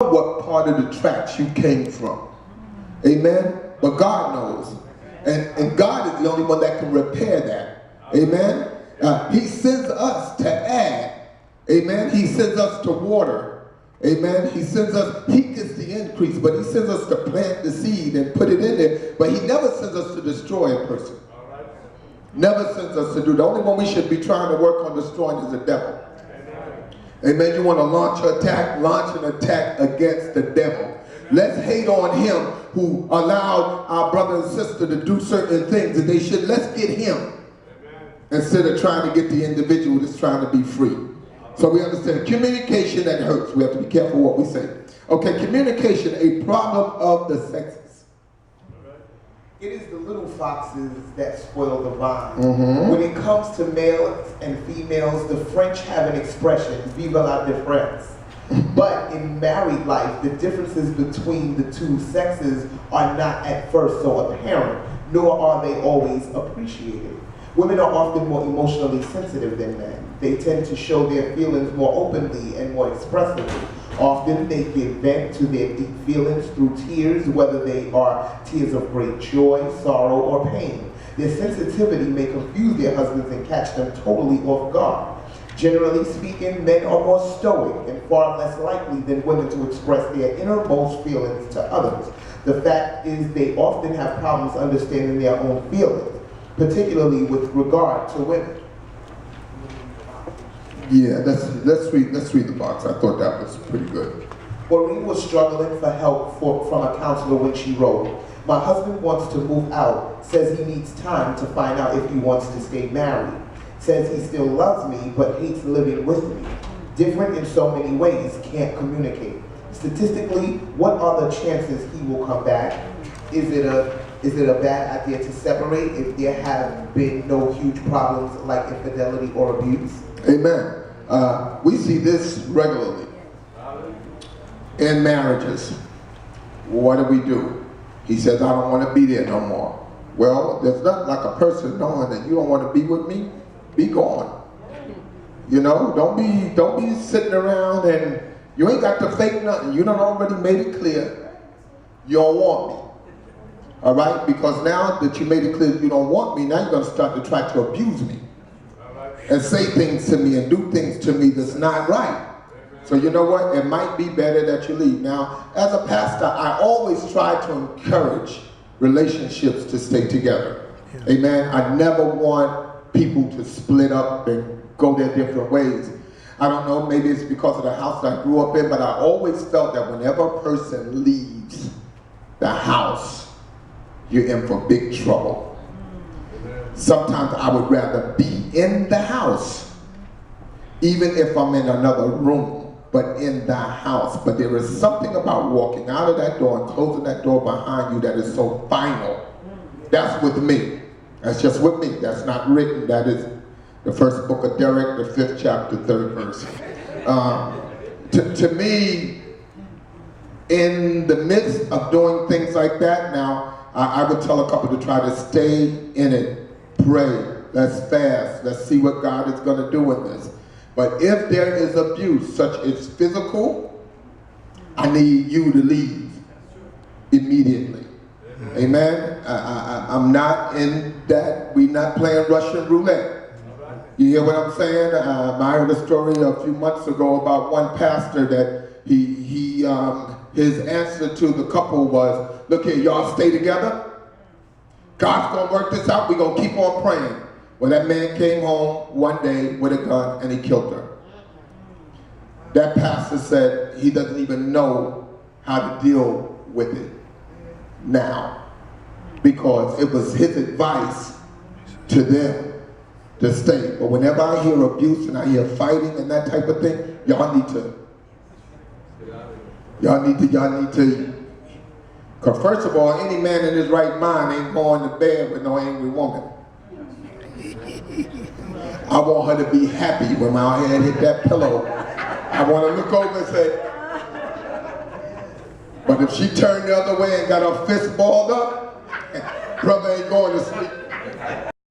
what part of the tracks you came from. Amen? But God knows. And God is the only one that can repair that. Amen? He sends us to add. Amen? He sends us to water. Amen? He sends us, he gets the increase, but he sends us to plant the seed and put it in there. But he never sends us to destroy a person. Never sends us to do. The only one we should be trying to work on destroying is the devil. Amen. You want to launch an attack against the devil. Let's hate on him who allowed our brother and sister to do certain things that they should. Let's get him instead of trying to get the individual that's trying to be free. So we understand communication that hurts. We have to be careful what we say. Okay, communication, a problem of the sexes. It is the little foxes that spoil the vine. When it comes to males and females, the French have an expression, vive la différence. But in married life, the differences between the two sexes are not at first so apparent, nor are they always appreciated. Women are often more emotionally sensitive than men. They tend to show their feelings more openly and more expressively. Often they give vent to their deep feelings through tears, whether they are tears of great joy, sorrow, or pain. Their sensitivity may confuse their husbands and catch them totally off guard. Generally speaking, men are more stoic and far less likely than women to express their innermost feelings to others. The fact is they often have problems understanding their own feelings, particularly with regard to women. Yeah, let's read the box. I thought that was pretty good. Maureen was struggling for help from a counselor when she wrote, "My husband wants to move out, says he needs time to find out if he wants to stay married. Says he still loves me, but hates living with me. Different in so many ways, can't communicate. Statistically, what are the chances he will come back? Is it a bad idea to separate if there have been no huge problems like infidelity or abuse?" Amen. We see this regularly in marriages. What do? He says, "I don't want to be there no more." Well, there's nothing like a person knowing that you don't want to be with me. Be gone. You know, don't be sitting around and you ain't got to fake nothing. You done already made it clear you don't want me. All right? Because now that you made it clear you don't want me, now you're going to start to try to abuse me and say things to me and do things to me that's not right. So you know what? It might be better that you leave. Now, as a pastor, I always try to encourage relationships to stay together. Yeah. Amen. I never want people to split up and go their different ways. I don't know, maybe it's because of the house that I grew up in, but I always felt that whenever a person leaves the house, you're in for big trouble. Sometimes I would rather be in the house, even if I'm in another room, but in the house. But there is something about walking out of that door and closing that door behind you that is so final. That's with me. That's just with me. That's not written. That is the first book of Derrick, the 5th chapter, 3rd verse. To me, in the midst of doing things like that, now, I would tell a couple to try to stay in it. Pray, let's fast, let's see what God is going to do with this. But if there is abuse, such as physical, I need you to leave immediately. Amen? I'm not in that, we're not playing Russian roulette. You hear what I'm saying? I heard a story a few months ago about one pastor that his answer to the couple was, "Look here, y'all stay together. God's going to work this out. We're going to keep on praying." Well, that man came home one day with a gun and he killed her. That pastor said he doesn't even know how to deal with it now because it was his advice to them to stay. But whenever I hear abuse and I hear fighting and that type of thing, y'all need to, because first of all, any man in his right mind ain't going to bed with no angry woman. I want her to be happy when my head hit that pillow. I want to look over and say, but if she turned the other way and got her fist balled up, brother ain't going to sleep.